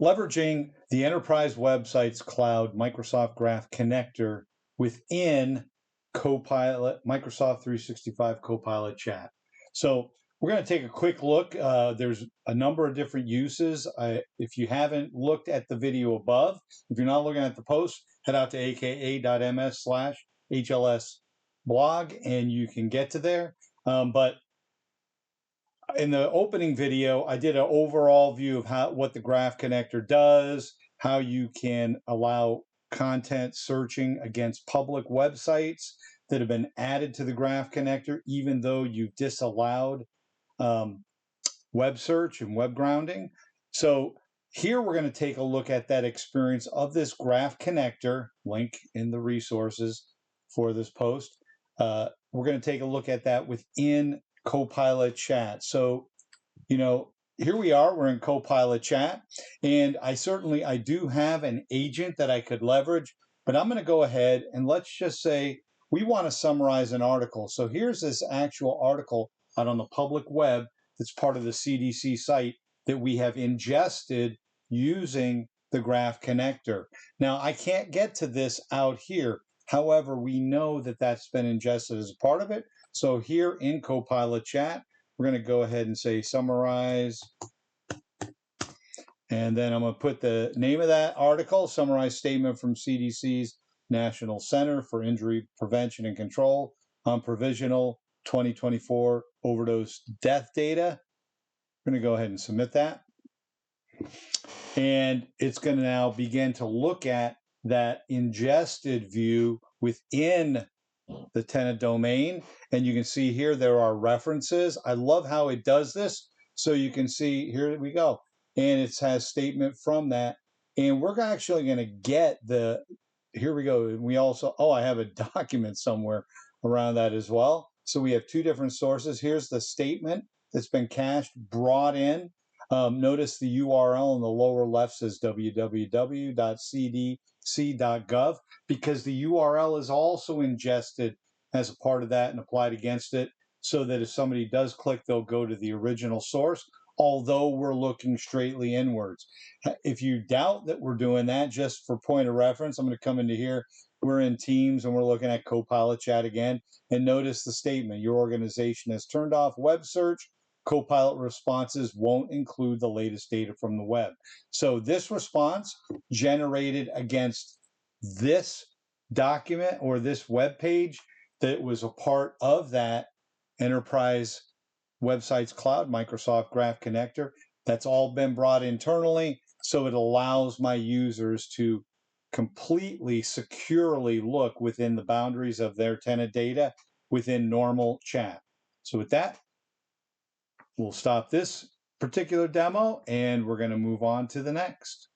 leveraging the enterprise websites cloud Microsoft Graph connector within Copilot, Microsoft 365 Copilot chat. So we're going to take a quick look. There's a number of different uses. If you haven't looked at the video above, if you're not looking at the post, head out to aka.ms/HLS blog and you can get to there. But in the opening video, I did an overall view of what the Graph Connector does, how you can allow content searching against public websites that have been added to the Graph Connector, even though you've disallowed web search and web grounding. So here we're going to take a look at that experience of this Graph Connector, link in the resources for this post. We're going to take a look at that within Copilot chat. So, here we are, we're in Copilot chat, and I do have an agent that I could leverage, but I'm going to go ahead and let's just say we want to summarize an article. So here's this actual article out on the public web that's part of the CDC site that we have ingested using the Graph Connector. Now, I can't get to this out here. However, we know that that's been ingested as a part of it. So here in Copilot chat, we're going to go ahead and say summarize. And then I'm going to put the name of that article, summarize statement from CDC's National Center for Injury Prevention and Control on provisional 2024 overdose death data. We're going to go ahead and submit that. And it's going to now begin to look at that ingested view within the tenant domain. And you can see here there are references. I love how it does this. So you can see, here we go. And it has statement from that. And we're actually going to get here we go. And we also, I have a document somewhere around that as well. So we have two different sources. Here's the statement that's been cached, brought in. Notice the URL in the lower left says www.cdc.gov because the URL is also ingested as a part of that and applied against it so that if somebody does click, they'll go to the original source, although we're looking straightly inwards. If you doubt that we're doing that, just for point of reference, I'm going to come into here. We're in Teams and we're looking at Copilot chat again. And notice the statement, your organization has turned off web search. Copilot responses won't include the latest data from the web. So this response generated against this document or this web page that was a part of that enterprise websites cloud, Microsoft Graph Connector. That's all been brought internally. So it allows my users to completely securely look within the boundaries of their tenant data within normal chat. So with that, we'll stop this particular demo and we're going to move on to the next.